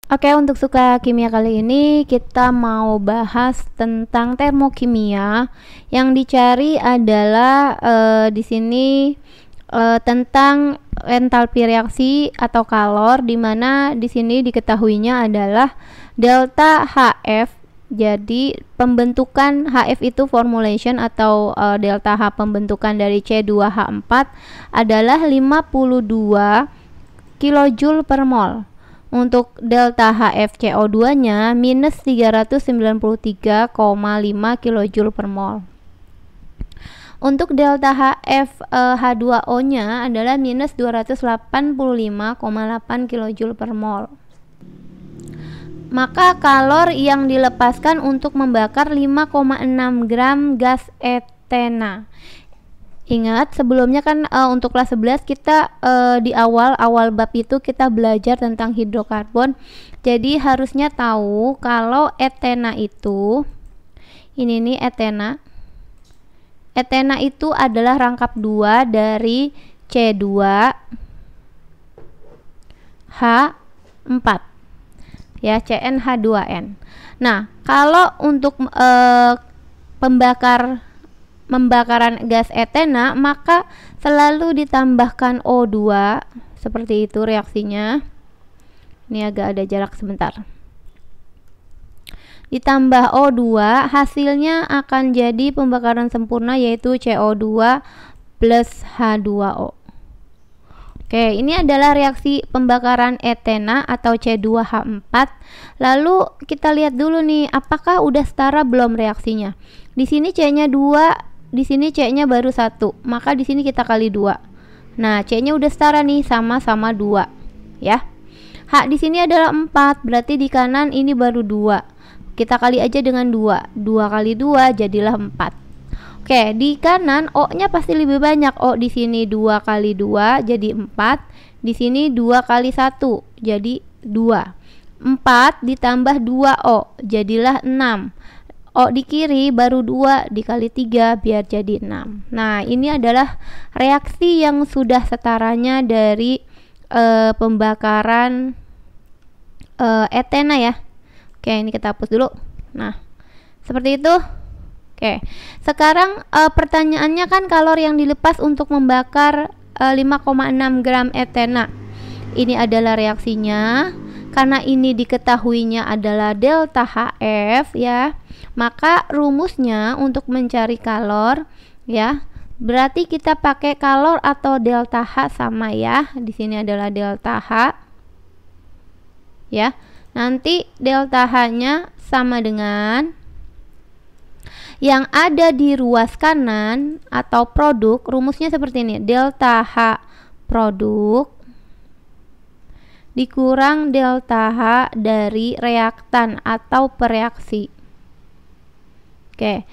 Oke, untuk suka kimia kali ini kita mau bahas tentang termokimia. Yang dicari adalah di sini tentang entalpi reaksi atau kalor, di mana di sini diketahuinya adalah delta HF. Jadi pembentukan HF itu formulation atau delta H pembentukan dari C2H4 adalah 52 kJ per mol. Untuk delta HFCO2 nya minus 393,5 kJ per mol. Untuk delta H2O nya adalah minus 285,8 kJ per mol. Maka kalor yang dilepaskan untuk membakar 5,6 gram gas etena. Ingat sebelumnya kan untuk kelas 11 kita di awal bab itu kita belajar tentang hidrokarbon. Jadi harusnya tahu kalau etena itu ini nih etena. Etena itu adalah rangkap 2 dari C2H4. Ya, CnH2n. Nah, kalau untuk pembakaran gas etena, maka selalu ditambahkan O2 seperti itu reaksinya. Ini agak ada jarak sebentar. Ditambah O2, hasilnya akan jadi pembakaran sempurna yaitu CO2 plus H2O. Oke, ini adalah reaksi pembakaran etena atau C2H4. Lalu kita lihat dulu nih, apakah udah setara belum reaksinya. Di sini C-nya 2, di sini C-nya baru 1, maka di sini kita kali 2. Nah, C-nya udah setara nih, sama-sama 2, ya. H di sini adalah 4, berarti di kanan ini baru 2. Kita kali aja dengan 2. 2 kali 2 jadilah 4. Oke, di kanan O-nya pasti lebih banyak. O di sini 2 kali 2 jadi 4. Di sini 2 kali 1 jadi 2. 4 ditambah 2O jadilah 6. O di kiri baru 2 dikali 3 biar jadi 6. Nah, ini adalah reaksi yang sudah setaranya dari pembakaran etena ya. Oke, ini kita hapus dulu. Nah, seperti itu. Oke, sekarang pertanyaannya kan kalor yang dilepas untuk membakar 5,6 gram etena. Ini adalah reaksinya. Karena ini diketahuinya adalah delta HF ya, maka rumusnya untuk mencari kalor ya, berarti kita pakai kalor atau delta H sama ya. Di sini adalah delta H ya. Nanti delta H-nya sama dengan yang ada di ruas kanan atau produk. Rumusnya seperti ini, delta H produk dikurang delta H dari reaktan atau pereaksi. Oke,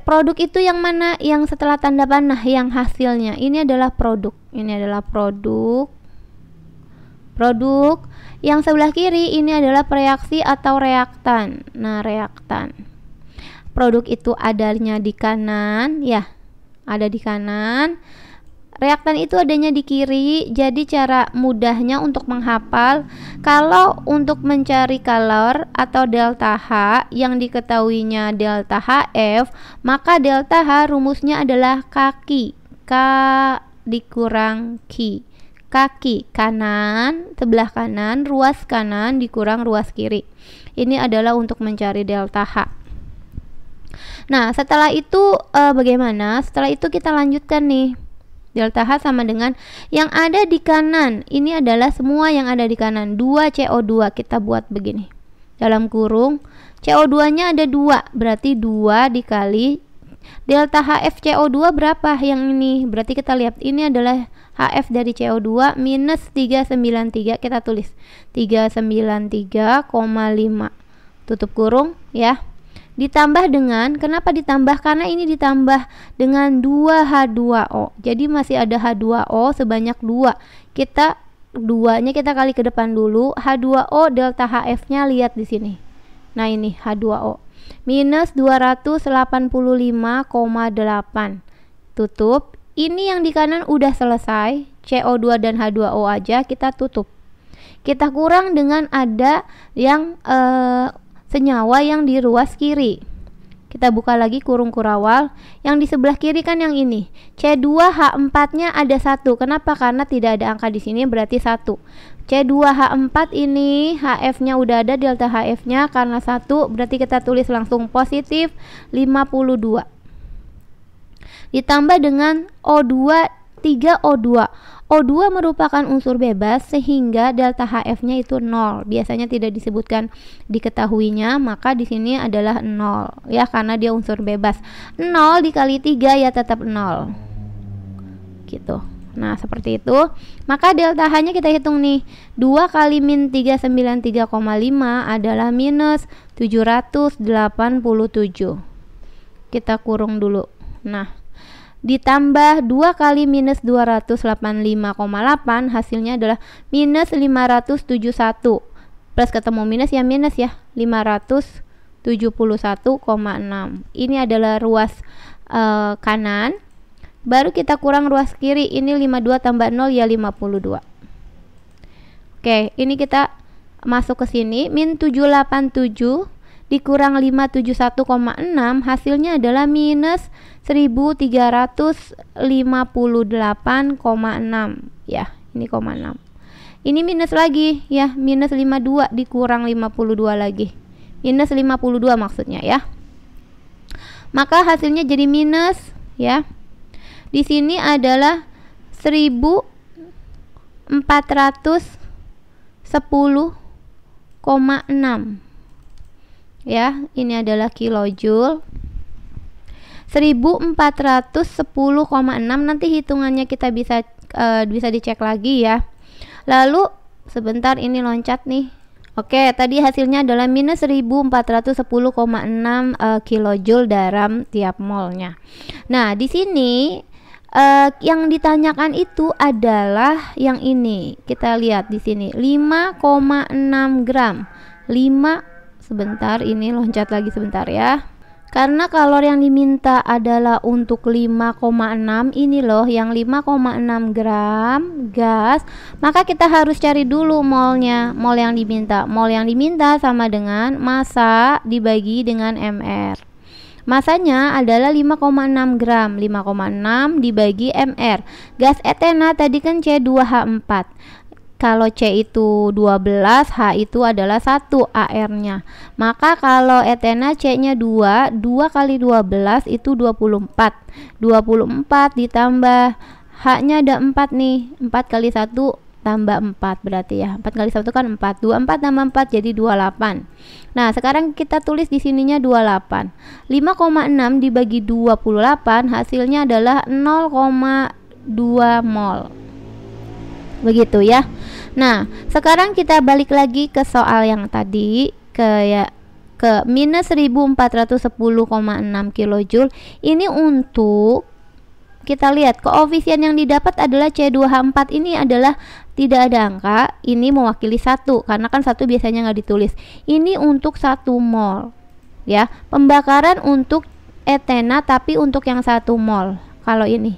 produk itu yang mana? Yang setelah tanda panah, yang hasilnya. Ini adalah produk. Ini adalah produk. Produk. Yang sebelah kiri ini adalah pereaksi atau reaktan. Nah, reaktan. Produk itu adanya di kanan, ya. Ada di kanan. Reaktan itu adanya di kiri. Jadi cara mudahnya untuk menghafal, kalau untuk mencari kalor atau delta H yang diketahuinya delta HF, maka delta H rumusnya adalah kaki. K dikurang Ki. Kaki kanan, sebelah kanan, ruas kanan dikurang ruas kiri. Ini adalah untuk mencari delta H. Nah, setelah itu bagaimana? Setelah itu kita lanjutkan nih. Delta H sama dengan yang ada di kanan. Ini adalah semua yang ada di kanan. 2CO2 kita buat begini. Dalam kurung CO2 nya ada 2. Berarti 2 dikali delta HFCO2 berapa yang ini? Berarti kita lihat ini adalah HF dari CO2 minus 393. Kita tulis 393,5. Tutup kurung ya. Ditambah dengan, kenapa ditambah? Karena ini ditambah dengan 2H2O. Jadi masih ada H2O sebanyak 2. Kita 2-nya kita kali ke depan dulu. H2O delta HF-nya lihat di sini. Nah, ini H2O. Minus 285,8. Tutup. Ini yang di kanan udah selesai. CO2 dan H2O aja kita tutup. kita kurang dengan ada yang senyawa yang di ruas kiri. Kita buka lagi kurung kurawal. Yang di sebelah kiri kan yang ini. C2H4-nya ada 1. Kenapa? Karena tidak ada angka di sini, berarti 1. C2H4 ini HF-nya udah ada, delta HF-nya karena 1, berarti kita tulis langsung positif 52. Ditambah dengan O2, 3O2. O2 merupakan unsur bebas sehingga delta HF-nya itu 0. Biasanya tidak disebutkan diketahuinya, maka di sini adalah 0 ya, karena dia unsur bebas. 0 dikali 3 ya tetap 0. Gitu. Nah, seperti itu. Maka delta H-nya kita hitung nih. 2 kali min 393,5 adalah minus 787. Kita kurung dulu. Nah, ditambah 2 kali minus 285,8 hasilnya adalah minus 571. Plus ketemu minus ya minus ya, 571,6. Ini adalah ruas kanan. Baru kita kurang ruas kiri. Ini 52 tambah 0 ya 52. Oke, ini kita masuk ke sini. Min 787 dikurang 571,6 hasilnya adalah minus 1358,6 ya, ini 0,6. Ini minus lagi ya, minus 52 dikurang 52 lagi. Minus 52 maksudnya ya. Maka hasilnya jadi minus ya. Di sini adalah 1410,6 ya, ini adalah kilojoule. 1410,6 nanti hitungannya kita bisa dicek lagi ya. Lalu sebentar, ini loncat nih. Oke, tadi hasilnya adalah minus 1410,6 kilojoule dalam tiap molnya. Nah, di sini yang ditanyakan itu adalah yang ini. Kita lihat di sini 5,6 gram. 5 sebentar, ini loncat lagi sebentar ya. Karena kalori yang diminta adalah untuk 5,6, ini loh yang 5,6 gram gas, maka kita harus cari dulu molnya, mol yang diminta. Mol yang diminta sama dengan massa dibagi dengan mr. Masanya adalah 5,6 gram. 5,6 dibagi mr. Gas etena tadi kan C2H4. Kalau C itu 12, H itu adalah 1 AR-nya. Maka kalau etena C-nya 2, 2 kali 12 itu 24. 24 ditambah H-nya ada 4 nih. 4 kali 1 tambah 4 berarti ya. 4 kali 1 kan 4. 24 tambah 4 jadi 28. Nah, sekarang kita tulis di sininya 28. 5,6 dibagi 28 hasilnya adalah 0,2 mol. Begitu ya. Nah, sekarang kita balik lagi ke soal yang tadi, ke minus 1410,6 kilojoule. Ini untuk kita lihat koefisien yang didapat adalah C2H4 ini adalah tidak ada angka, ini mewakili 1 karena kan 1 biasanya nggak ditulis. Ini untuk 1 mol ya. Pembakaran untuk etena tapi untuk yang 1 mol. Kalau ini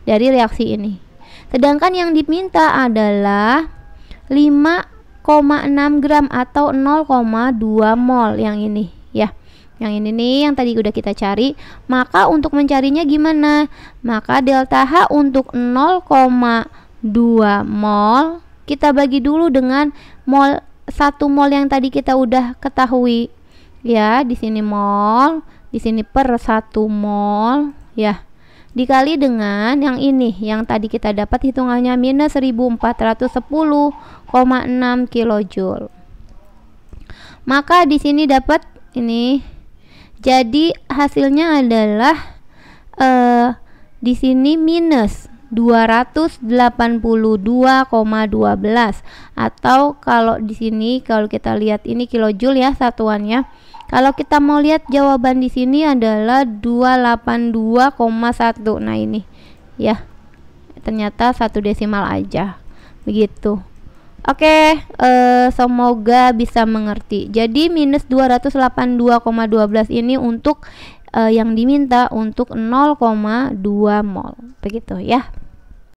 dari reaksi ini. Sedangkan yang diminta adalah 5,6 gram atau 0,2 mol yang ini ya. Yang ini nih yang tadi udah kita cari. Maka untuk mencarinya gimana? Maka delta H untuk 0,2 mol kita bagi dulu dengan mol 1 mol yang tadi kita udah ketahui. Ya, di sini mol, di sini per 1 mol ya. Dikali dengan yang ini, yang tadi kita dapat hitungannya minus 1410,6 kilojoule. Maka di sini dapat ini. Jadi hasilnya adalah di sini minus 282,12 atau kalau di sini kalau kita lihat ini kilojoule ya satuannya. Kalau kita mau lihat jawaban di sini adalah 282,1. Nah, ini ya. Ternyata 1 desimal aja. Begitu. Oke, semoga bisa mengerti. Jadi minus 282,12 ini untuk yang diminta untuk 0,2 mol. Begitu ya.